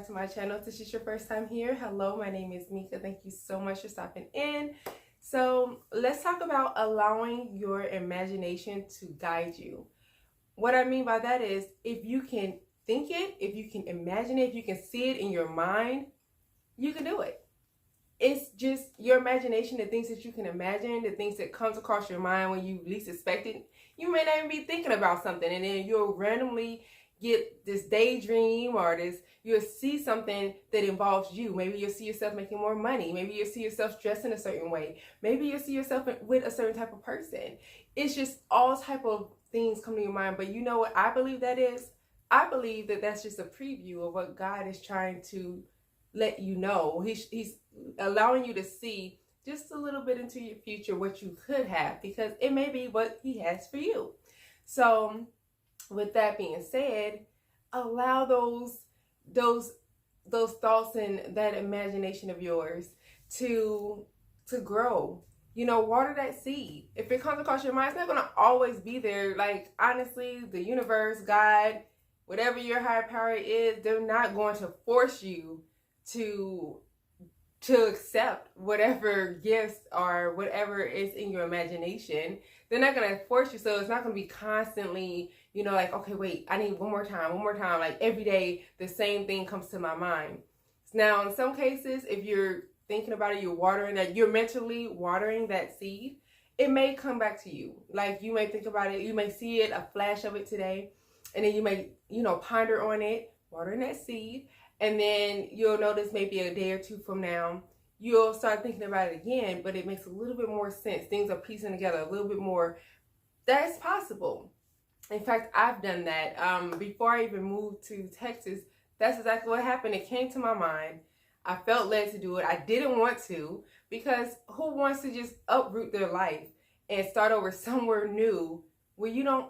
back to my channel. If this is your first time here, hello, my name is Mika. Thank you so much for stopping in. So let's talk about allowing your imagination to guide you. What I mean by that is, if you can think it, if you can imagine it, if you can see it in your mind, you can do it. It's just your imagination, the things that you can imagine, the things that comes across your mind when you least expect it. You may not even be thinking about something, and then you'll randomly get this daydream, or you'll see something that involves you. Maybe you'll see yourself making more money. Maybe you'll see yourself dressed in a certain way. Maybe you'll see yourself with a certain type of person. It's just all type of things come to your mind. But you know what I believe that is? I believe that that's just a preview of what God is trying to let you know. He's allowing you to see just a little bit into your future, what you could have, because it may be what he has for you. So with that being said, allow those thoughts and that imagination of yours to grow. You know, water that seed. If it comes across your mind, it's not going to always be there. Like, honestly, the universe, God, whatever your higher power is, they're not going to force you to accept whatever gifts or whatever is in your imagination. They're not going to force you. So it's not going to be constantly, you know, like, okay, wait, I need one more time. Like every day, the same thing comes to my mind. Now, in some cases, if you're thinking about it, you're mentally watering that seed, it may come back to you. Like, you may think about it, you may see it, a flash of it today, and then you may, ponder on it, watering that seed. And then you'll notice maybe a day or two from now, you'll start thinking about it again, but it makes a little bit more sense. Things are piecing together a little bit more. That's possible. In fact, I've done that. Before I even moved to Texas, that's exactly what happened. It came to my mind. I felt led to do it. I didn't want to, because who wants to just uproot their life and start over somewhere new where you don't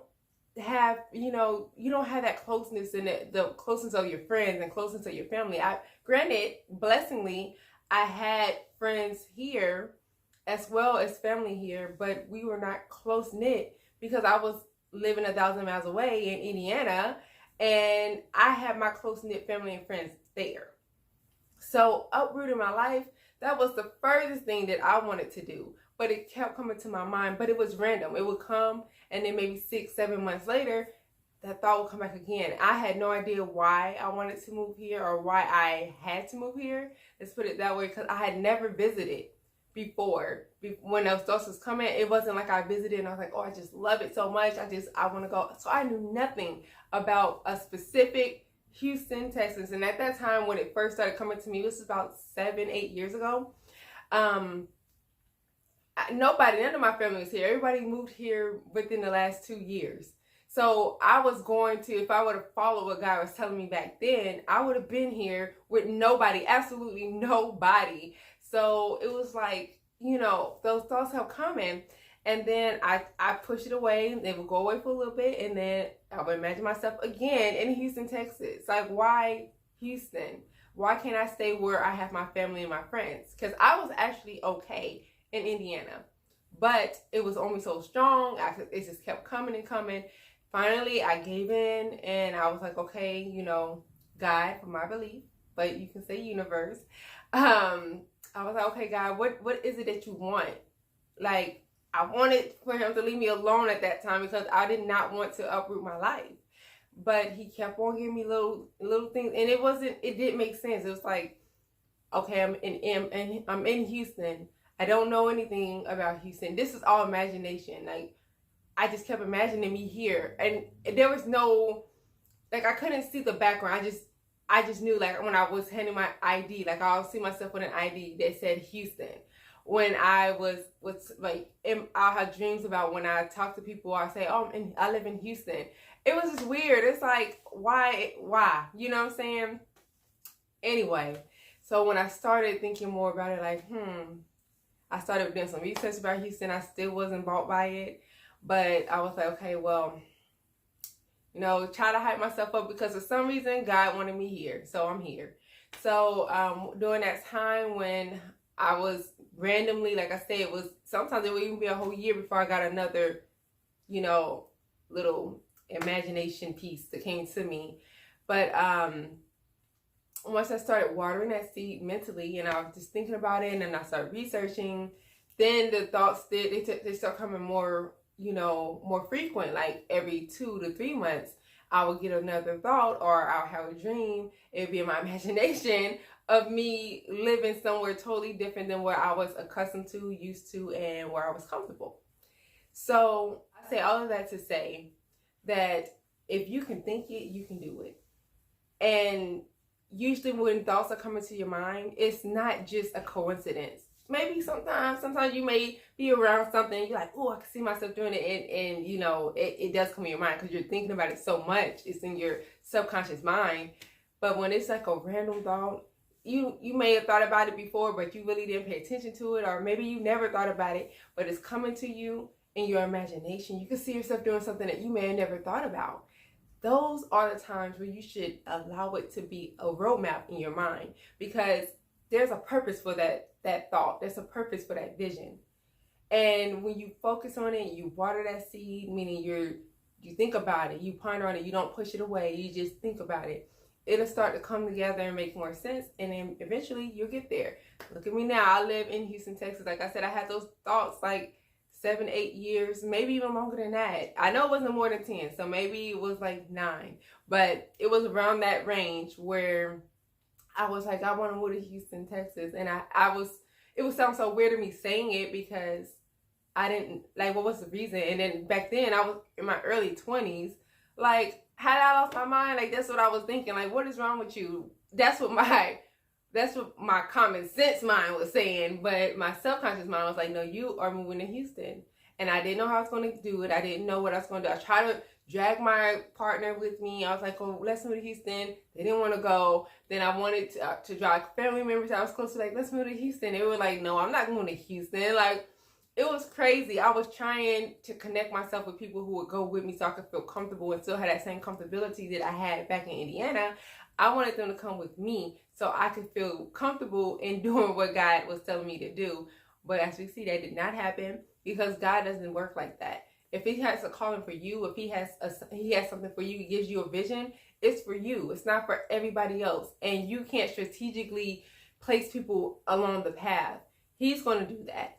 have, you don't have that closeness and the closeness of your friends and closeness of your family. Granted, blessingly, I had friends here as well as family here, but we were not close knit because I was living 1,000 miles away in Indiana, and I had my close knit family and friends there. So uprooting my life, that was the furthest thing that I wanted to do. But it kept coming to my mind, but it was random. It would come, and then maybe 6-7 months later, that thought would come back again. I had no idea why I wanted to move here or why I had to move here. Let's put it that way, because I had never visited before. When those thoughts was coming, it wasn't like I visited and I was like, oh, I just love it so much. I want to go. So I knew nothing about a specific Houston, Texas. And at that time, when it first started coming to me, this was about 7-8 years ago. None of my family was here. Everybody moved here within the last 2 years. So I was going to, if I would have followed what God was telling me back then, I would have been here with nobody, absolutely nobody. So it was like, those thoughts kept coming. And then I pushed it away. They would go away for a little bit. And then I would imagine myself again in Houston, Texas. Like, why Houston? Why can't I stay where I have my family and my friends? Because I was actually okay in Indiana, but it was only so strong. It just kept coming and coming. Finally, I gave in, and I was like, okay, God, for my belief, but you can say universe. I was like, okay, God, what is it that you want? Like, I wanted for him to leave me alone at that time because I did not want to uproot my life. But he kept on giving me little things, and it didn't make sense. It was like, okay, I'm in Houston. I don't know anything about Houston. This is all imagination. Like, I just kept imagining me here, and there was no, like, I couldn't see the background. I just knew, like, when I was handing my ID, like, I'll see myself with an ID that said Houston. When I was like, I'll have dreams about when I talk to people, I say, oh, I live in Houston. It was just weird. It's like, why? You know what I'm saying? Anyway, so when I started thinking more about it, like, I started doing some research about Houston. I still wasn't bought by it. But I was like, okay, well, try to hype myself up because for some reason, God wanted me here. So I'm here. So during that time when I was randomly, like I said, sometimes it would even be a whole year before I got another, little imagination piece that came to me. But once I started watering that seed mentally, and I was just thinking about it, and then I started researching, then the thoughts they start coming more, more frequent. Like every 2 to 3 months, I would get another thought, or I'll have a dream. It'd be in my imagination of me living somewhere totally different than where I was accustomed to, used to, and where I was comfortable. So I say all of that to say that if you can think it, you can do it. And usually when thoughts are coming to your mind, it's not just a coincidence. Maybe sometimes you may be around something and you're like, oh, I can see myself doing it, and it does come in your mind because you're thinking about it so much. It's in your subconscious mind. But when it's like a random thought, you may have thought about it before, but you really didn't pay attention to it, or maybe you never thought about it, but it's coming to you in your imagination. You can see yourself doing something that you may have never thought about. Those are the times where you should allow it to be a roadmap in your mind, because there's a purpose for that thought. There's a purpose for that vision. And when you focus on it, you water that seed, meaning you think about it, you ponder on it, you don't push it away, you just think about it. It'll start to come together and make more sense, and then eventually you'll get there. Look at me now. I live in Houston, Texas. Like I said, I had those thoughts like 7, 8 years, maybe even longer than that. I know it wasn't more than 10, so maybe it was like 9, but it was around that range where I was like, I want to move to Houston, Texas. And it would sound so weird to me saying it because I didn't, like, what was the reason? And then back then I was in my early 20s, like, had I lost my mind? Like, that's what I was thinking. Like, what is wrong with you? That's what my common sense mind was saying. But my subconscious mind was like, no, you are moving to Houston. And I didn't know how I was going to do it. I didn't know what I was going to do. I tried to drag my partner with me. I was like, oh, let's move to Houston. They didn't want to go. Then I wanted to drag family members I was close to, like, let's move to Houston. They were like, no, I'm not going to Houston. Like, it was crazy. I was trying to connect myself with people who would go with me so I could feel comfortable and still have that same comfortability that I had back in Indiana. I wanted them to come with me so I could feel comfortable in doing what God was telling me to do. But as we see, that did not happen, because God doesn't work like that. If he has a calling for you, if he has something for you, he gives you a vision, it's for you. It's not for everybody else. And you can't strategically place people along the path. He's going to do that.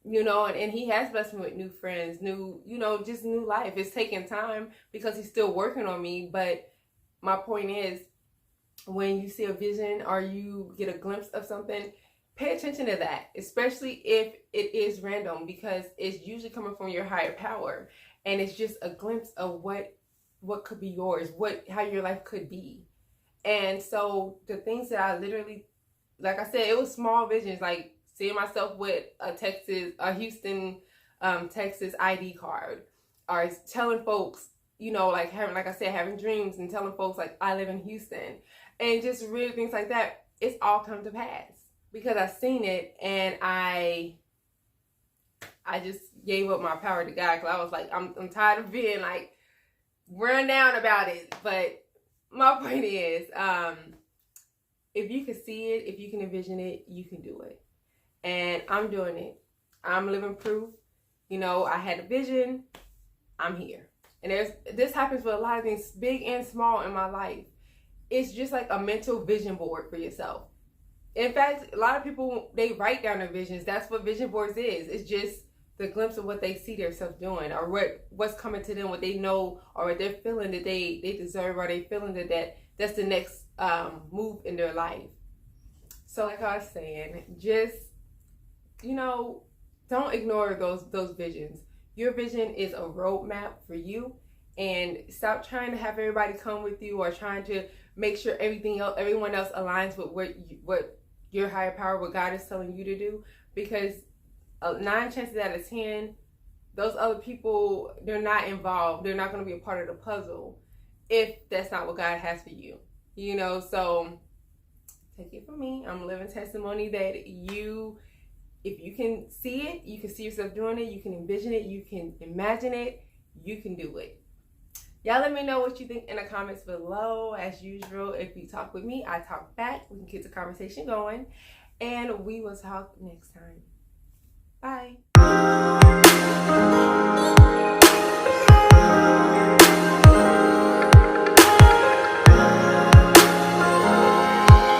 And he has blessed me with new friends, just new life. It's taking time because he's still working on me. But my point is, when you see a vision or you get a glimpse of something, pay attention to that, especially if it is random, because it's usually coming from your higher power. And it's just a glimpse of what could be yours, how your life could be. And so the things that I literally, like I said, it was small visions, like seeing myself with a Houston, Texas ID card, or telling folks, having dreams and telling folks like I live in Houston, and just real things like that. It's all come to pass because I've seen it, and I just gave up my power to God, because I was like, I'm tired of being like run down about it. But my point is, if you can see it, if you can envision it, you can do it. And I'm doing it. I'm living proof. I had a vision. I'm here. And this happens with a lot of things, big and small, in my life. It's just like a mental vision board for yourself. In fact, a lot of people, they write down their visions. That's what vision boards is. It's just the glimpse of what they see themselves doing, or what's coming to them, what they know, or what they're feeling that they deserve, or they feeling that's the next move in their life. So like I was saying, just don't ignore those visions. Your vision is a roadmap for you, and stop trying to have everybody come with you, or trying to make sure everyone else aligns with what your higher power, what God is telling you to do, because 9 chances out of 10, those other people, they're not involved. They're not going to be a part of the puzzle if that's not what God has for you. So take it from me. I'm a living testimony that if you can see it, you can see yourself doing it, you can envision it, you can imagine it, you can do it. Y'all let me know what you think in the comments below. As usual, if you talk with me, I talk back. We can get the conversation going, and we will talk next time. Bye.